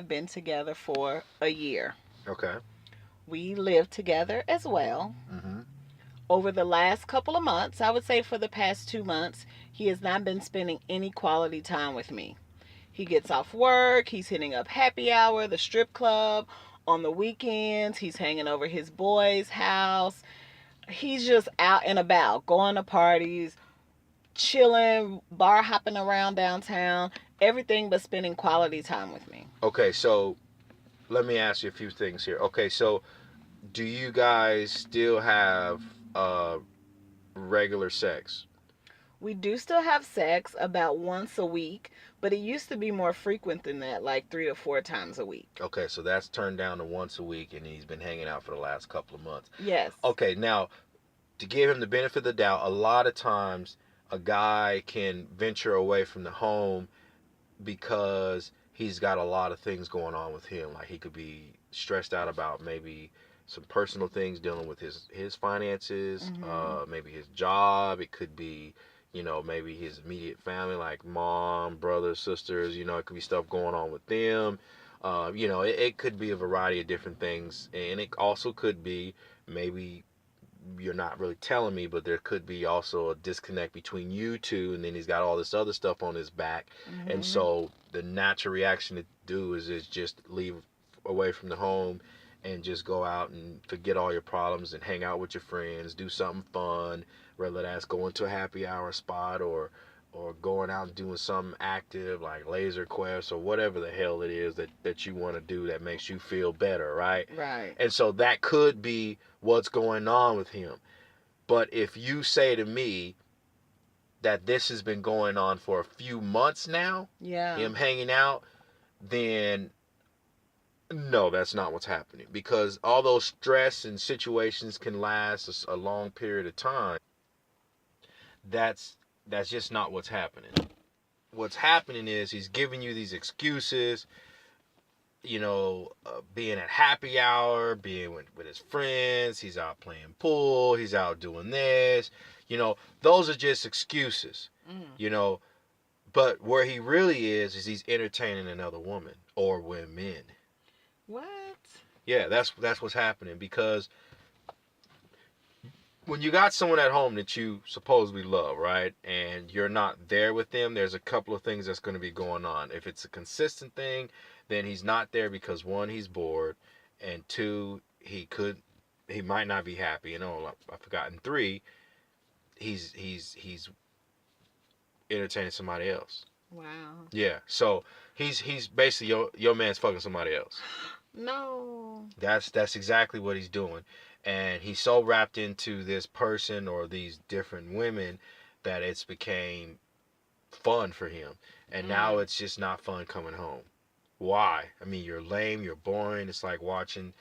have been together for a year. Okay. We live together as well. Mm-hmm. Over the last couple of months, I would say for the past 2 months, he has not been spending any quality time with me. He gets off work, he's hitting up happy hour, the strip club. On the weekends, he's hanging over his boy's house. He's just out and about, going to parties, chilling, bar hopping around downtown, everything but spending quality time with me. Okay, so let me ask you a few things here. Okay, so do you guys still have regular sex? We do still have sex about once a week, but it used to be more frequent than that, like 3 to 4 times a week. Okay, so that's turned down to once a week, and he's been hanging out for the last couple of months. Yes. Okay, now to give him the benefit of the doubt, a lot of times a guy can venture away from the home because he's got a lot of things going on with him. Like he could be stressed out about maybe some personal things dealing with his finances, Mm-hmm. maybe his job. It could be, maybe his immediate family, like mom, brothers, sisters. It could be stuff going on with them. It could be a variety of different things, and it also could be maybe you're not really telling me, but there could be also a disconnect between you two, and then he's got all this other stuff on his back, and Mm-hmm. so the natural reaction to do is just leave away from the home and just go out and forget all your problems and hang out with your friends, do something fun, whether that's going to a happy hour spot or going out and doing something active like laser quest or whatever the hell it is that you want to do that makes you feel better, right? Right. And so that could be what's going on with him. But if you say to me that this has been going on for a few months now, Yeah. him hanging out, then no, that's not what's happening. Because although stress and situations can last a long period of time, that's that's just not what's happening. What's happening is he's giving you these excuses, being at happy hour, being with his friends, he's out playing pool, he's out doing this, those are just excuses, Mm. you know. But where he really is he's entertaining another woman or women. What? Yeah, that's what's happening because when you got someone at home that you supposedly love, right, and you're not there with them, there's a couple of things that's going to be going on. If it's a consistent thing, then he's not there because one, he's bored, and two, he might not be happy. I've forgotten. Three, he's entertaining somebody else. Wow. Yeah, so he's basically your man's fucking somebody else. No. That's exactly what he's doing. And he's so wrapped into this person or these different women that it's became fun for him. And now Mm. it's just not fun coming home. Why? I mean, you're lame, you're boring. It's like watching,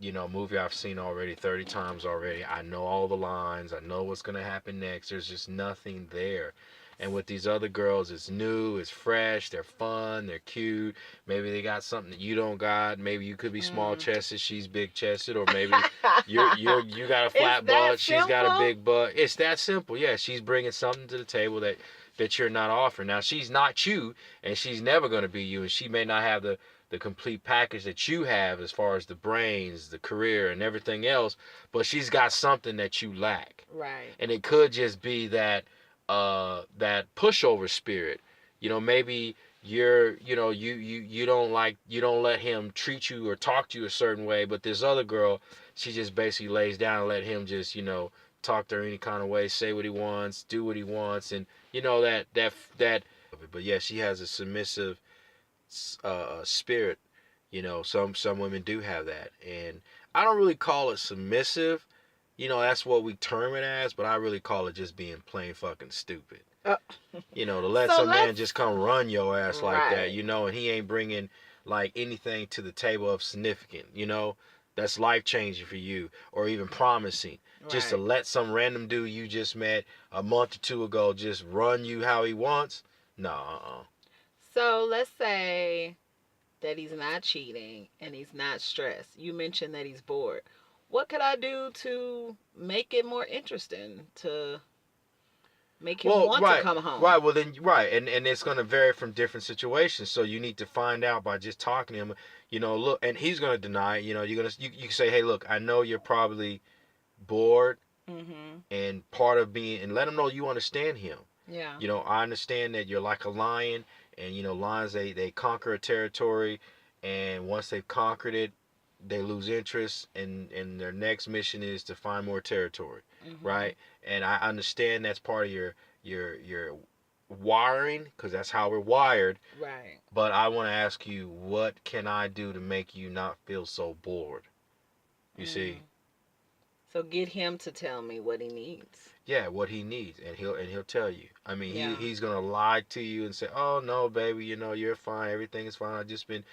a movie I've seen already 30 times already. I know all the lines. I know what's going to happen next. There's just nothing there. And with these other girls, it's new, it's fresh, they're fun, they're cute. Maybe they got something that you don't got. Maybe you could be small Mm. chested, she's big chested, or maybe you got a It's flat that butt, she's got a simple? big butt. It's that simple. Yeah, she's bringing something to the table that you're not offering. Now she's not you, and she's never going to be you, and she may not have the complete package that you have as far as the brains, the career, and everything else, but she's got something that you lack. Right. And it could just be that pushover spirit. Maybe you don't let him treat you or talk to you a certain way, but this other girl, she just basically lays down and let him just, talk to her any kind of way, say what he wants, do what he wants, and that. But yeah, she has a submissive spirit. Some women do have that, and I don't really call it submissive. That's what we term it as, but I really call it just being plain fucking stupid. Uh, To let so some man let's. just come run your ass like that, Right. and he ain't bringing like anything to the table of significant, that's life changing for you or even promising. Just to Right. let some random dude you just met a month or two ago just run you how he wants. No, So let's say that he's not cheating and he's not stressed. You mentioned that he's bored. What could I do to make it more interesting? To Make him Well, want to right, come home. right. Well, then, right, and it's going to vary from different situations. So you need to find out by just talking to him. You know, look, and he's going to deny it. You know, you can say, hey, look, I know you're probably bored, Mhm. and part of being, and let him know you understand him. Yeah. You know, I understand that you're like a lion, and you know, lions they conquer a territory, and once they've conquered it, they lose interest, and their next mission is to find more territory, Mhm. right? And I understand that's part of your wiring, because that's how we're wired. Right. But I want to ask you, what can I do to make you not feel so bored? You see, Mm. So get him to tell me what he needs. yeah, what he needs, and he'll tell you. I mean, Yeah. he's gonna lie to you and say, "Oh no, baby, you know you're fine. Everything is fine. I just been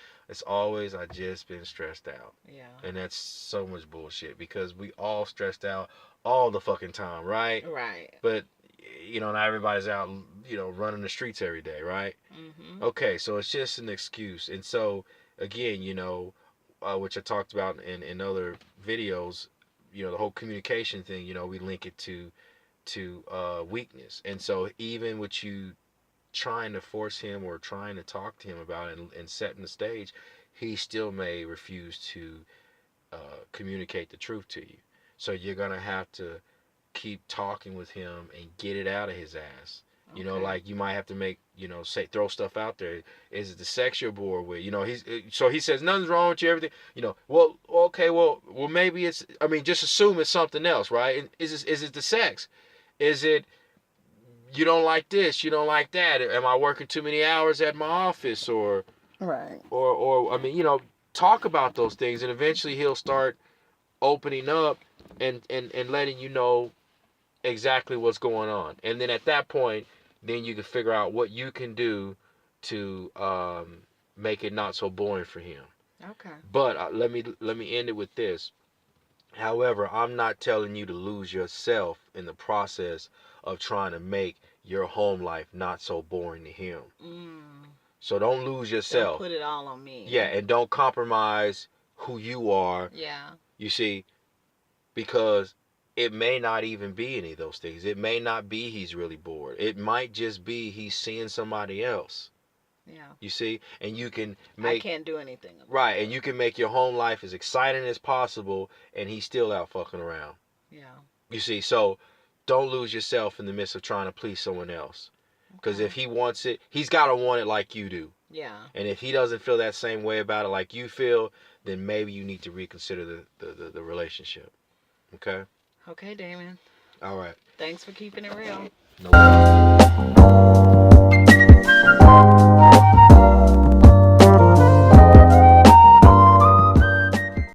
stressed out." Yeah. And that's so much bullshit, because we all stressed out all the fucking time, right? Right. But you know, not everybody's out, you know, running the streets every day, right? Mhm. Okay, so it's just an excuse. And so again, you know, which I talked about in other videos, you know, the whole communication thing, you know, we link it to weakness. And so even with you trying to force him or trying to talk to him about it and setting the stage, he still may refuse to communicate the truth to you. So you're gonna have to keep talking with him and get it out of his ass. You know, Okay. like you might have to make, you know, say throw stuff out there. Is it the sex you're bored with? You know, so he says nothing's wrong with you, everything. You know, well, okay, well, maybe it's. I mean, just assume it's something else, right? And is it the sex? Is it you don't like this, you don't like that? Am I working too many hours at my office, Right. or I mean, you know, talk about those things, and eventually he'll start opening up and letting you know exactly what's going on. And then at that point, then you can figure out what you can do to make it not so boring for him. Okay. But let me end it with this. However, I'm not telling you to lose yourself in the process of trying to make your home life not so boring to him. Mm. So don't lose Don't yourself. put it all on Yeah, me. and don't compromise who you are. Yeah. You see, because it may not even be any of those things. It may not be he's really bored. It might just be he's seeing somebody else. Yeah. You see, and you can I make can't do anything about right, and that. you can make your home life as exciting as possible, and he's still out fucking around. Yeah. You see, so don't lose yourself in the midst of trying to please someone else. Because if Okay. he wants it, he's got to want it like you do. Yeah. And if he doesn't feel that same way about it like you feel, then maybe you need to reconsider the relationship. Okay? Okay, Damien. All right. Thanks for keeping it real. No problem.